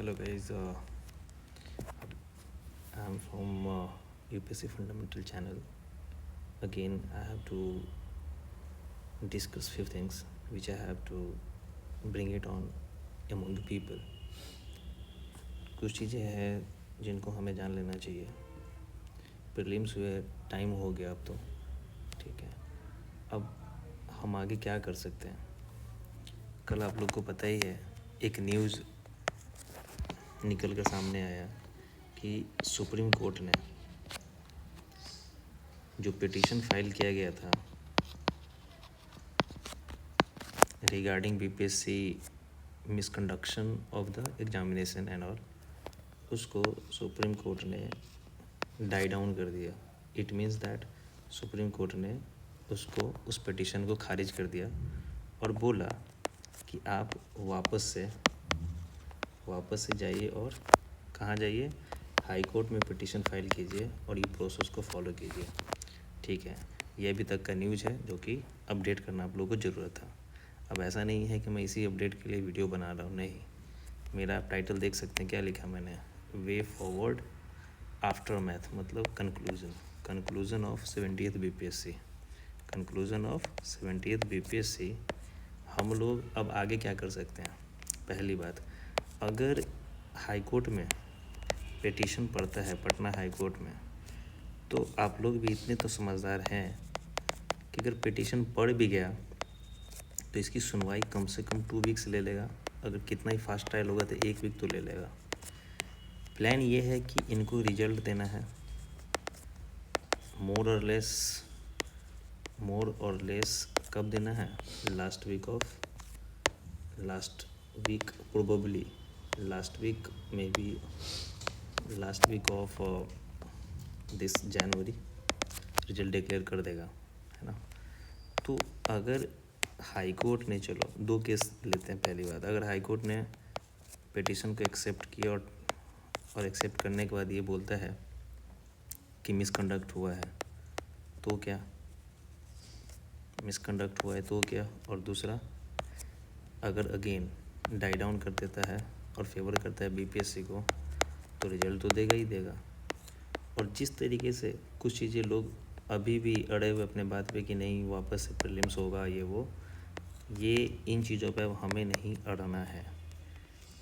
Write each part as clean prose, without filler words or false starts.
Hello guys, I'm from UPSC Fundamental channel. Again, I have to discuss few things which I have to bring it on among the people. कुछ चीज़ें हैं जिनको हमें जान लेना चाहिए. प्रीलिम्स हुए, टाइम हो गया अब तो, ठीक है. अब हम आगे क्या कर सकते हैं. कल आप लोग को पता ही है, एक न्यूज़ निकल कर सामने आया कि सुप्रीम कोर्ट ने जो पिटीशन फाइल किया गया था regarding BPSC misconduction of the examination and all, उसको सुप्रीम कोर्ट ने डाई डाउन कर दिया. It means that supreme court ने उस पिटीशन को खारिज कर दिया और बोला कि आप वापस से जाइए और कहाँ जाइए, हाई कोर्ट में पिटीशन फाइल कीजिए और ये प्रोसेस को फॉलो कीजिए. ठीक है, ये अभी तक का न्यूज़ है जो कि अपडेट करना आप लोगों को ज़रूरत था. अब ऐसा नहीं है कि मैं इसी अपडेट के लिए वीडियो बना रहा हूँ, नहीं. मेरा आप टाइटल देख सकते हैं, क्या लिखा मैंने, वे फॉरवर्ड आफ्टर मैथ, मतलब conclusion of 70th BPSC, conclusion of 70th BPSC. हम लोग अब आगे क्या कर सकते हैं. पहली बात, अगर हाई कोर्ट में पिटीशन पड़ता है, पटना हाई कोर्ट में, तो आप लोग भी इतने तो समझदार हैं कि अगर पिटीशन पढ़ भी गया तो इसकी सुनवाई कम से कम 2 वीक्स ले लेगा. अगर कितना ही फास्ट ट्रायल होगा तो 1 वीक तो ले लेगा. प्लान ये है कि इनको रिजल्ट देना है मोर और लेस कब देना है, last week probably last week of this January result declare कर देगा, है ना. तो अगर हाई कोर्ट ने, चलो 2 केस लेते हैं. पहली बात, अगर हाई कोर्ट ने पिटीशन को एक्सेप्ट किया और एक्सेप्ट करने के बाद ये बोलता है कि मिसकंडक्ट हुआ है, तो क्या, मिसकंडक्ट हुआ है तो क्या. और दूसरा, अगर अगेन डाई डाउन कर देता है और फेवर करता है बीपीएससी को, तो रिजल्ट तो देगा ही देगा. और जिस तरीके से कुछ चीज़ें लोग अभी भी अड़े हुए अपने बात पे कि नहीं वापस से प्रीलिम्स होगा, ये इन चीज़ों पे अब हमें नहीं अड़ना है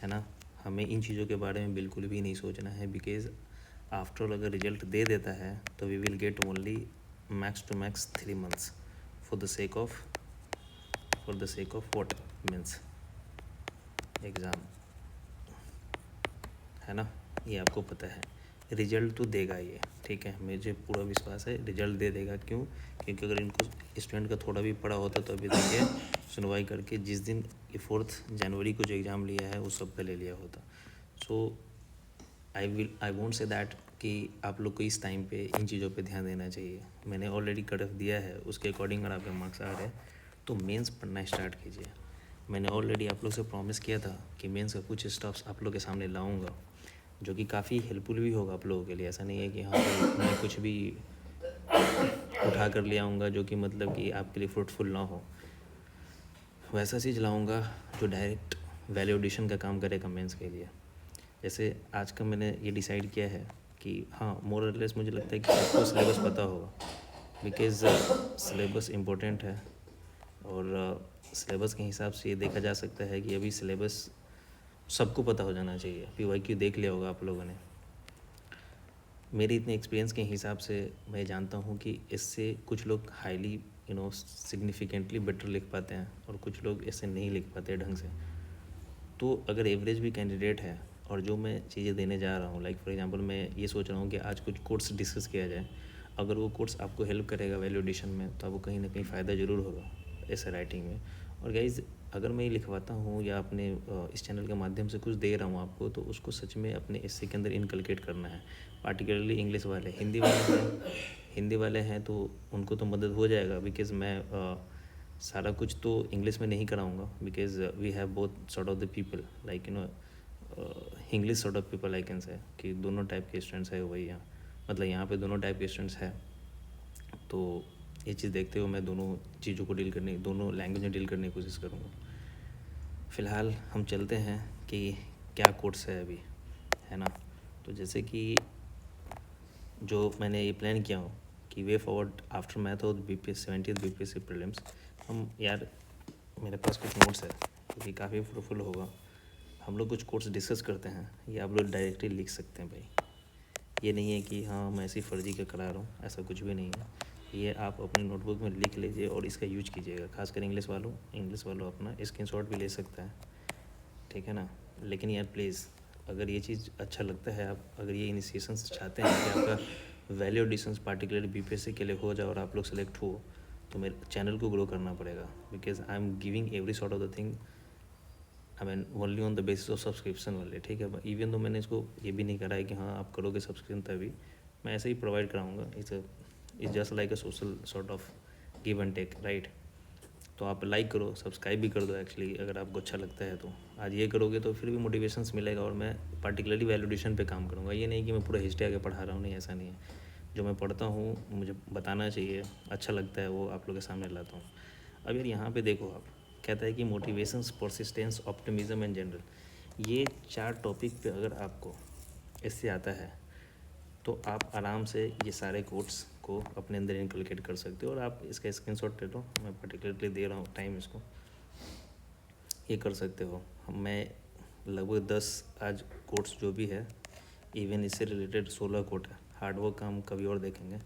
ना. हमें इन चीज़ों के बारे में बिल्कुल भी नहीं सोचना है. बिकॉज आफ्टर ऑल अगर रिजल्ट दे देता है तो we will get only max to max 3 months for the sake of what means exam, है ना. ये आपको पता है. रिजल्ट तो देगा ये, ठीक है, मुझे पूरा विश्वास है रिजल्ट दे देगा. क्यों? क्योंकि अगर इनको स्टूडेंट का थोड़ा भी पड़ा होता तो अभी देखिए सुनवाई करके जिस दिन 4 जनवरी को जो एग्ज़ाम लिया है उस सब पे ले लिया होता. सो आई वोंट से दैट कि आप लोग को इस टाइम पे इन चीज़ों पे ध्यान देना चाहिए. मैंने ऑलरेडी कट ऑफ दिया है, उसके अकॉर्डिंग अगर आपके मार्क्स आ रहे हैं तो मेंस पढ़ना स्टार्ट कीजिए. मैंने ऑलरेडी आप लोग से प्रॉमिस किया था कि मेंस का कुछ स्टॉप्स आप लोग के सामने लाऊंगा जो कि काफ़ी हेल्पफुल भी होगा आप लोगों के लिए. ऐसा नहीं है कि हाँ मैं कुछ भी उठा कर ले आऊँगा जो कि मतलब कि आपके लिए फ्रूटफुल ना हो. वैसा चीज़ लाऊँगा जो डायरेक्ट वैल्यू एडिशन का काम करेगा मेंस के लिए. जैसे आज का मैंने ये डिसाइड किया है कि हाँ मोर और लेस मुझे लगता है कि आपको सिलेबस पता होगा. बिकॉज़ सिलेबस इम्पोर्टेंट है और सिलेबस के हिसाब से ये देखा जा सकता है कि अभी सिलेबस सबको पता हो जाना चाहिए. पीवाईक्यू देख लिया होगा आप लोगों ने. मेरे इतने एक्सपीरियंस के हिसाब से मैं जानता हूँ कि इससे कुछ लोग हाईली सिग्निफिकेंटली बेटर लिख पाते हैं और कुछ लोग ऐसे नहीं लिख पाते ढंग से. तो अगर एवरेज भी कैंडिडेट है और जो मैं चीज़ें देने जा रहा हूँ, लाइक फॉर एग्जांपल मैं ये सोच रहा हूँ कि आज कुछ कोर्स डिस्कस किया जाए. अगर वो कोर्स आपको हेल्प करेगा वैल्यू एडिशन में तो आपको कहीं ना कहीं फ़ायदा ज़रूर होगा ऐसे राइटिंग में. और गाइज़, अगर मैं ये लिखवाता हूँ या अपने इस चैनल के माध्यम से कुछ दे रहा हूँ आपको, तो उसको सच में अपने एस्से के अंदर इनकलकेट करना है. पार्टिकुलरली इंग्लिश वाले, हिंदी वाले हैं तो उनको तो मदद हो जाएगा. बिकॉज़ मैं सारा कुछ तो इंग्लिश में नहीं कराऊंगा. Because we have both sort of the people, like English sort of people I can say, कि दोनों टाइप के स्टूडेंट्स है वही यहाँ, मतलब यहाँ पे दोनों टाइप के स्टूडेंट्स हैं. तो ये चीज़ देखते हुए मैं दोनों चीज़ों को दोनों लैंग्वेज में डील करने की कोशिश करूँगा. फ़िलहाल हम चलते हैं कि क्या कोर्स है अभी, है ना। तो जैसे कि जो मैंने ये प्लान किया हूँ कि वे फॉरवर्ड आफ्टर मैथ और BPS 70th BPSC प्रीलिम्स, हम यार मेरे पास कुछ नोट्स है क्योंकि काफ़ी फ्रूटफुल होगा। हम लोग कुछ कोर्स डिस्कस करते हैं, ये आप लोग डायरेक्टली लिख सकते हैं भाई। ये नहीं है कि हाँ मैं ऐसी फर्जी का करा रहा हूँ, ऐसा कुछ भी नहीं है। ये आप अपनी नोटबुक में लिख लीजिए और इसका यूज कीजिएगा। खासकर इंग्लिश वालों अपना स्क्रीनशॉट भी ले सकता है, ठीक है ना। लेकिन यार प्लीज़, अगर ये चीज़ अच्छा लगता है, आप अगर ये इनिशिएशन चाहते हैं कि आपका वैल्यू एडिशंस पार्टिकुलर BPSC के लिए हो जाए और आप लोग सेलेक्ट हो, तो मेरे चैनल को ग्रो करना पड़ेगा। Because I am giving every sort of the thing, I mean only on the basis of subscription वाले, ठीक है। इवन तो मैंने इसको ये भी नहीं करा है कि हाँ आप करोगे सब्सक्रिप्शन, तभी मैं ऐसे ही प्रोवाइड कराऊंगा। It's just like a social sort of give and take, right. तो आप लाइक करो, सब्सक्राइब भी कर दो एक्चुअली, अगर आपको अच्छा लगता है तो। आज ये करोगे तो फिर भी मोटिवेशंस मिलेगा और मैं पार्टिकुलरली वैल्यूडेशन पे काम करूँगा। ये नहीं कि मैं पूरा हिस्ट्री आगे पढ़ा रहा हूँ, नहीं, ऐसा नहीं है। जो मैं पढ़ता हूँ मुझे बताना चाहिए, अच्छा लगता है वो आप लोग के सामने लाता हूँ। अब यार यहाँ पे देखो, आप कहता है कि motivations, persistence, optimism and general, ये 4 टॉपिक पे अगर आपको इससे आता है तो आप आराम से ये सारे कोट्स को अपने अंदर इनकलकेट कर सकते हो। और आप इसका स्क्रीनशॉट ले लो, मैं पर्टिकुलरली दे रहा हूँ टाइम इसको, ये कर सकते हो। मैं लगभग 10 आज कोट्स जो भी है, इवन इससे रिलेटेड 16 कोट है। हार्डवर्क का हम कभी और देखेंगे,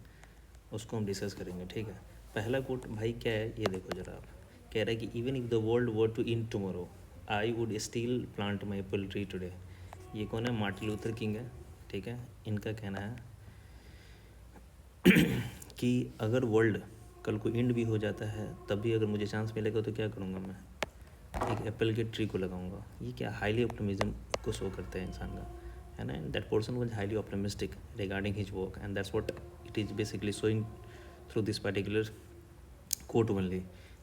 उसको हम डिस्कस करेंगे, ठीक है। पहला कोट भाई क्या है, ये देखो ज़रा आप। कह रहा है कि even if the world were to end tomorrow, I would still plant my apple tree today. ये कौन है? मार्टिन लूथर किंग है, ठीक है। इनका कहना है कि अगर वर्ल्ड कल को एंड भी हो जाता है, तब भी अगर मुझे चांस मिलेगा तो क्या करूँगा, मैं एक एप्पल के ट्री को लगाऊंगा। ये क्या हाईली ऑप्टिमिज्म को शो करता है इंसान का, है ना। That person was highly optimistic regarding his work and that's what it is basically showing through this particular quote only.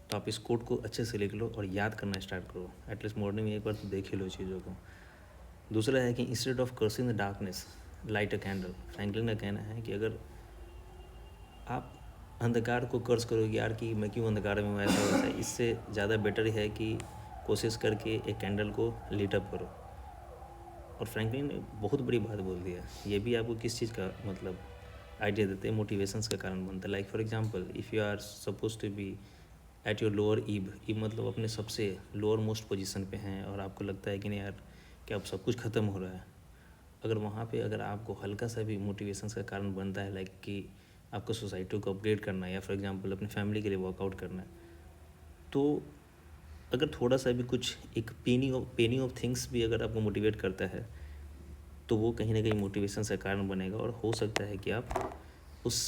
तो आप इस कोट को अच्छे से लिख लो और याद करना स्टार्ट करो, एटलीस्ट मॉर्निंग में एक बार तो देख ही लो चीज़ों को। दूसरा है कि instead of cursing the darkness light a candle. Franklin का कहना है कि अगर आप अंधकार को कर्ज करोगे यार कि मैं क्यों अंधकार में हूँ, ऐसा वैसा, इससे ज़्यादा बेटर है कि कोशिश करके एक कैंडल को लीट अप करो। और फ्रैंकलिन ने बहुत बड़ी बात बोल दी है। ये भी आपको किस चीज़ का मतलब आइडिया देते हैं, मोटिवेशंस का कारण बनता है। Like for example, if you are suppose to be at your lower ebb मतलब अपने सबसे लोअर मोस्ट पोजीशन पे हैं और आपको लगता है कि नहीं यार कि अब सब कुछ ख़त्म हो रहा है, अगर वहाँ पे अगर आपको हल्का सा भी मोटिवेशंस का कारण बनता है, लाइक कि आपको सोसाइटी को अपग्रेड करना है या फॉर एग्जांपल अपनी फैमिली के लिए वर्कआउट करना है, तो अगर थोड़ा सा भी कुछ एक पेनी ऑफ थिंग्स भी अगर आपको मोटिवेट करता है, तो वो कहीं ना कहीं मोटिवेशन का कारण बनेगा और हो सकता है कि आप उस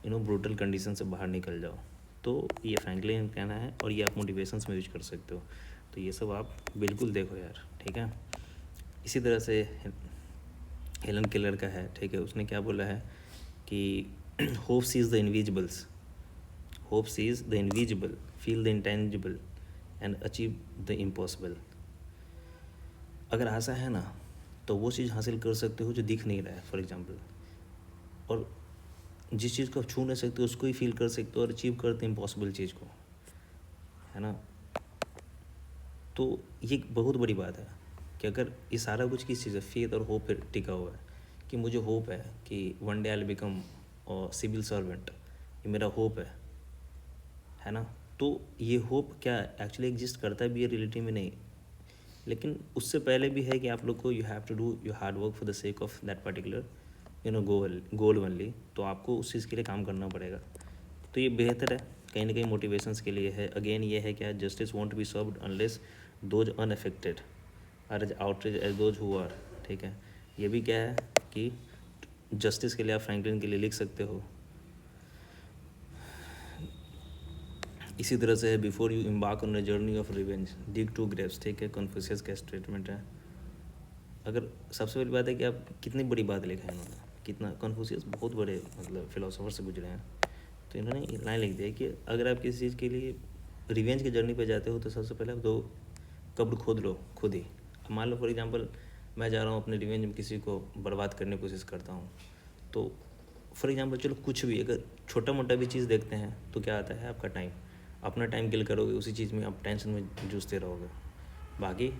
ब्रूटल कंडीशन से बाहर निकल जाओ। तो ये फ्रैंकलिन कहना है और ये आप मोटिवेशंस में यूज कर सकते हो। तो ये सब आप बिल्कुल देखो यार, ठीक है। इसी तरह से हेलन केलर का है, ठीक है। उसने क्या बोला है कि hope sees the invisibles, hope sees the invisible, feel the intangible and achieve the impossible. अगर आशा है ना, तो वो चीज़ हासिल कर सकते हो जो दिख नहीं रहा है फॉर एग्जांपल, और जिस चीज़ को आप छू नहीं सकते उसको ही फील कर सकते हो और अचीव करते इम्पॉसिबल चीज़ को, है ना। तो ये बहुत बड़ी बात है कि अगर ये सारा कुछ किस चीज़ है, फेथ और होप पे टिका हुआ है कि मुझे होप है कि one day I will become civil servant, ये मेरा होप है ना। तो ये होप क्या एक्चुअली एग्जिस्ट करता भी है रियलिटी में, नहीं, लेकिन उससे पहले भी है कि आप लोग को you have to do your hard work for the sake of that particular goal only. तो आपको उस चीज़ के लिए काम करना पड़ेगा। तो ये बेहतर है, कहीं ना कहीं मोटिवेशंस के लिए है। अगेन ये है क्या, justice won't be served unless those unaffected are as outraged as those who are, ठीक है। ये भी क्या है कि जस्टिस के लिए आप फ्रैंकलिन के लिए लिख सकते हो। इसी तरह से है, before you embark on a journey of revenge dig two graves, ठीक है। कन्फ्यूशियस का स्टेटमेंट है। अगर सबसे बड़ी बात है कि आप कितनी बड़ी बात लिखा है इन्होंने, कितना कन्फ्यूशियस बहुत बड़े मतलब फिलोसोफर से गुजरे हैं। तो इन्होंने लाइन लिख दिया कि अगर आप किसी चीज़ के लिए रिवेंज की जर्नी पे जाते हो तो सबसे पहले आप 2 कब्र खोद लो खुद ही। मान लो फॉर एग्जांपल मैं जा रहा हूँ अपने रिवेंज में किसी को बर्बाद करने की कोशिश करता हूँ, तो फॉर एग्जांपल चलो कुछ भी अगर छोटा मोटा भी चीज़ देखते हैं तो क्या आता है, आपका टाइम, अपना टाइम किल करोगे उसी चीज़ में, आप टेंशन में जूझते रहोगे। बाकी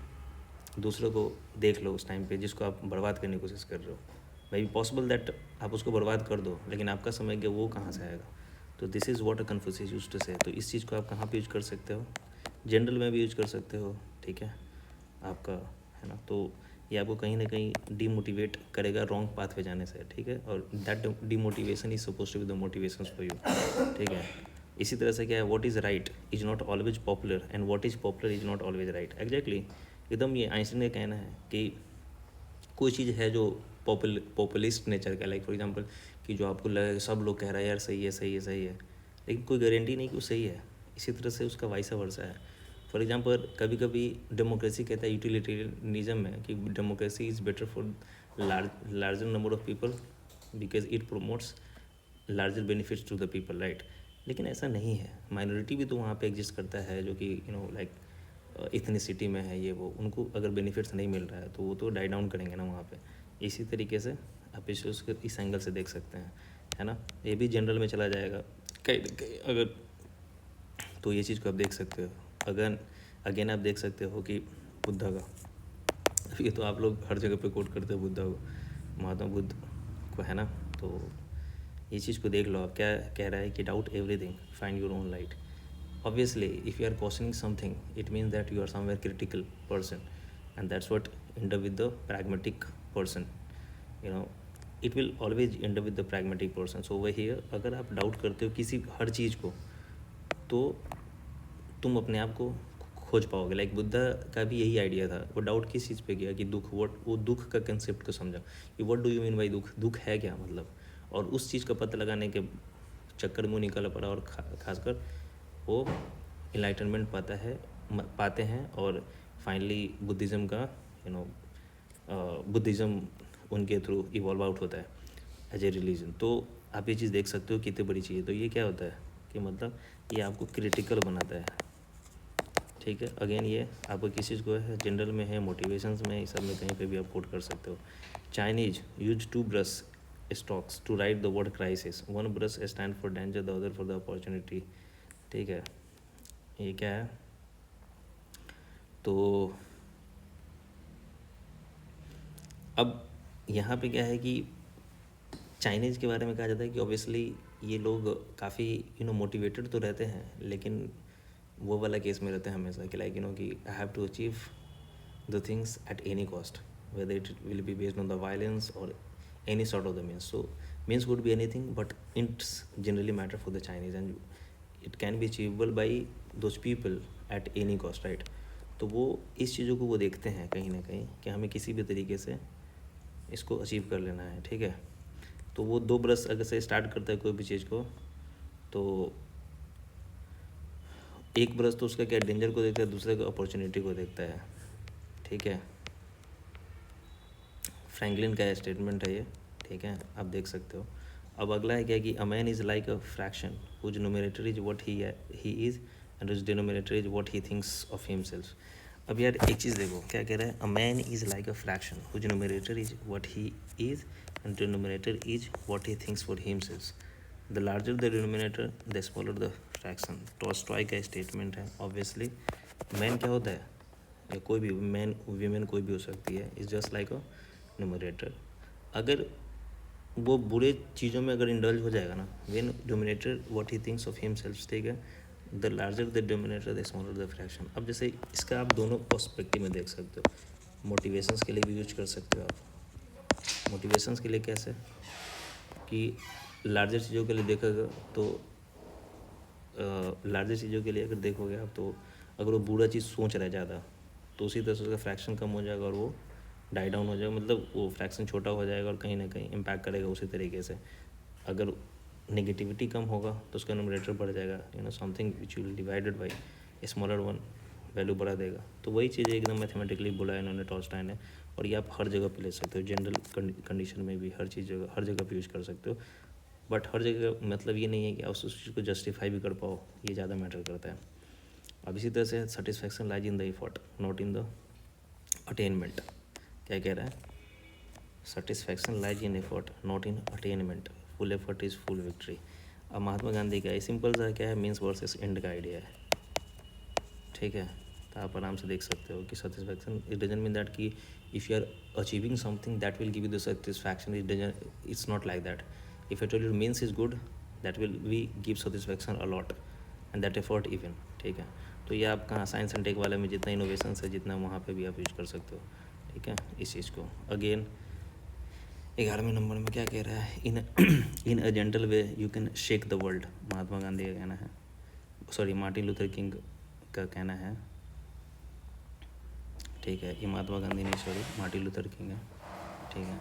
दूसरों को देख लो उस टाइम पे जिसको आप बर्बाद करने की कोशिश कर रहे हो। मे बी पॉसिबल दैट आप उसको बर्बाद कर दो, लेकिन आपका समय गया, वो कहाँ से आएगा। तो this is what a Confucius used to say. तो इस चीज़ को आप कहाँ पे यूज कर सकते हो, जनरल में भी यूज कर सकते हो, ठीक है आपका, है ना। तो ये आपको कहीं ना कहीं डीमोटिवेट करेगा रॉन्ग पाथ पे जाने से, ठीक है। और that demotivation is suppose to be the motivation for you, ठीक है। इसी तरह से क्या है, what is right is not always popular and what is popular is not always right. Exactly, एकदम ये आइंस्टाइन का कहना है कि कोई चीज़ है जो पॉपुलिस्ट नेचर का, लाइक फॉर एग्जांपल कि जो आपको लगे सब लोग कह रहा है यार सही है सही है सही है, लेकिन कोई गारंटी नहीं कि वो सही है। इसी तरह से उसका वाइसा वर्सा है। फॉर एग्जांपल कभी कभी डेमोक्रेसी कहता है यूटिलिटेरियनिज्म में कि democracy is better for larger number of people because it promotes larger benefits to the people, right. लेकिन ऐसा नहीं है, माइनॉरिटी भी तो वहाँ पे एग्जिस्ट करता है जो कि लाइक इथनिसिटी में है, ये वो, उनको अगर बेनिफिट्स नहीं मिल रहा है तो वो तो डाई डाउन करेंगे ना वहाँ पे। इसी तरीके से आप इस एंगल से देख सकते हैं, है ना। ये भी जनरल में चला जाएगा कहीं अगर, तो ये चीज़ को आप देख सकते हो। अगर अगेन आप देख सकते हो कि बुद्धा का, ये तो आप लोग हर जगह पे कोट करते हो बुद्धा को, महात्मा बुद्ध को, है ना। तो ये चीज़ को देख लो आप, क्या कह रहा है कि doubt everything, find your own light. Obviously, if you are questioning something, it means that you are somewhere critical person, and that's what end up with the pragmatic person. It will always end up with the pragmatic person. So over here, अगर आप doubt करते हो किसी हर चीज़ को, तो तुम अपने आप को खोज पाओगे। लाइक बुद्धा का भी यही आइडिया था, वो डाउट किस चीज़ पे किया कि दुख, वो दुख का कंसेप्ट को समझा कि what do you mean by दुख, दुख है क्या मतलब, और उस चीज़ का पता लगाने के चक्कर में निकल पड़ा, और खासकर वो इनलाइटनमेंट पाते हैं, और फाइनली बुद्धिज़्म का बुद्धिज़्म उनके थ्रू इवॉल्व आउट होता है एज ए रिलीजन। तो आप ये चीज़ देख सकते हो कितनी बड़ी चीज़ है। तो ये क्या होता है कि मतलब ये आपको क्रिटिकल बनाता है, ठीक है। अगेन ये आपको किस चीज़ को है, जनरल में है, मोटिवेशंस में, इस सब में कहीं पे भी आप कोट कर सकते हो। Chinese use to brush strokes to write the word crisis, one brush stand for danger, the other for the opportunity, ठीक है। ये क्या है, तो अब यहाँ पे क्या है कि चाइनीज़ के बारे में कहा जाता है कि ऑब्वियसली ये लोग काफ़ी मोटिवेटेड तो रहते हैं, लेकिन वो वाला केस में रहते हैं हमेशा कि लाइक कि I have to achieve the things at any cost, whether it will be based on the violence और any sort of the means. So means could be anything, but it's generally matter for the Chinese, and it can be achievable by those people at any cost, right. तो वो इस चीज़ों को वो देखते हैं कहीं ना कहीं कि हमें किसी भी तरीके से इसको अचीव कर लेना है, ठीक है। तो वो दो ब्रश अगर से स्टार्ट करता है कोई भी चीज़ को, तो एक ब्रश तो उसका क्या डेंजर को देखता है, दूसरे को अपॉर्चुनिटी को देखता है, ठीक है। फ्रैंकलिन का स्टेटमेंट है ये, ठीक है, आप देख सकते हो। अब अगला है क्या कि a man is like a fraction whose numerator is what he is and whose denominator is what he thinks of himself. अब यार एक चीज़ देखो क्या कह रहा है, a man is like a fraction whose numerator is what he is and denominator is what he thinks for himself, the larger the denominator the smaller the fraction. Tolstoy का स्टेटमेंट है। ऑब्वियसली मैन क्या होता है, या कोई भी man women कोई भी हो सकती है, is just like a numerator. अगर वो बुरे चीज़ों में अगर इंडल्ज हो जाएगा ना, when dominator what he thinks of himself, ठीक है, the larger the dominator the smaller the fraction. अब जैसे इसका आप दोनों पर्सपेक्टिव में देख सकते हो, मोटिवेशंस के लिए भी यूज कर सकते हो आप। मोटिवेशंस के लिए कैसे कि लार्जर चीज़ों के लिए देखोगे तो लार्जर चीज़ों के लिए अगर देखोगे आप, तो अगर वो बुरा चीज़ सोच रहा है ज़्यादा, तो उसी तरह से उसका फ्रैक्शन कम हो जाएगा और वो डाई डाउन हो जाएगा, मतलब वो फ्रैक्शन छोटा हो जाएगा और कहीं ना कहीं इम्पैक्ट करेगा उसी तरीके से। अगर नेगेटिविटी कम होगा तो उसका न्यूमरेटर बढ़ जाएगा, something which will divided by smaller one value बढ़ा देगा। तो वही चीज़ एकदम मैथमेटिकली बोला है इन्होंने, टॉल्स्टॉय ने, और ये आप हर जगह पे ले सकते हो, जनरल कंडीशन में भी हर जगह पे यूज कर सकते हो। बट हर जगह मतलब ये नहीं है कि आप उस चीज़ को जस्टिफाई भी कर पाओ, ये ज़्यादा मैटर करता है। अब इसी तरह से satisfaction lies in the effort not in the attainment. क्या कह रहा है, satisfaction lies in effort not in attainment, full effort is full victory. अब महात्मा गांधी का सिंपल सा क्या है, मीन्स वर्सेस एंड का आइडिया है, ठीक है। तो आप आराम से देख सकते हो कि satisfaction it doesn't mean that कि if you are achieving something that will give you the satisfaction, it's not like that. If at all your means is good that will we give satisfaction a lot and that effort even. ठीक है, तो ये आपका science and take वाले में जितना innovation है जितना वहाँ पे भी आप यूज कर सकते हो. ठीक है, इस चीज़ को अगेन 11वें नंबर में क्या कह रहा है, in a gentle way you can shake the world. Mahatma Gandhi का कहना है, सॉरी मार्टिन लूथर किंग का कहना है. ठीक है, ये महात्मा गांधी नहीं, सॉरी मार्टिन लूथर किंग है. ठीक है,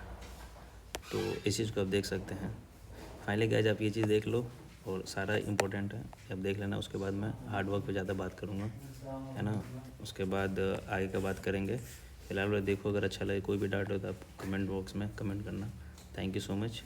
तो इस चीज़ को आप देख सकते हैं. फाइनली गाइस आप ये चीज़ देख लो और सारा इम्पोर्टेंट है, आप देख लेना. उसके बाद मैं हार्ड वर्क पे ज़्यादा बात करूँगा, है ना. उसके बाद आगे का बात करेंगे. फिलहाल देखो, अगर अच्छा लगे कोई भी डाउट हो तो आप कमेंट बॉक्स में कमेंट करना. Thank you so much.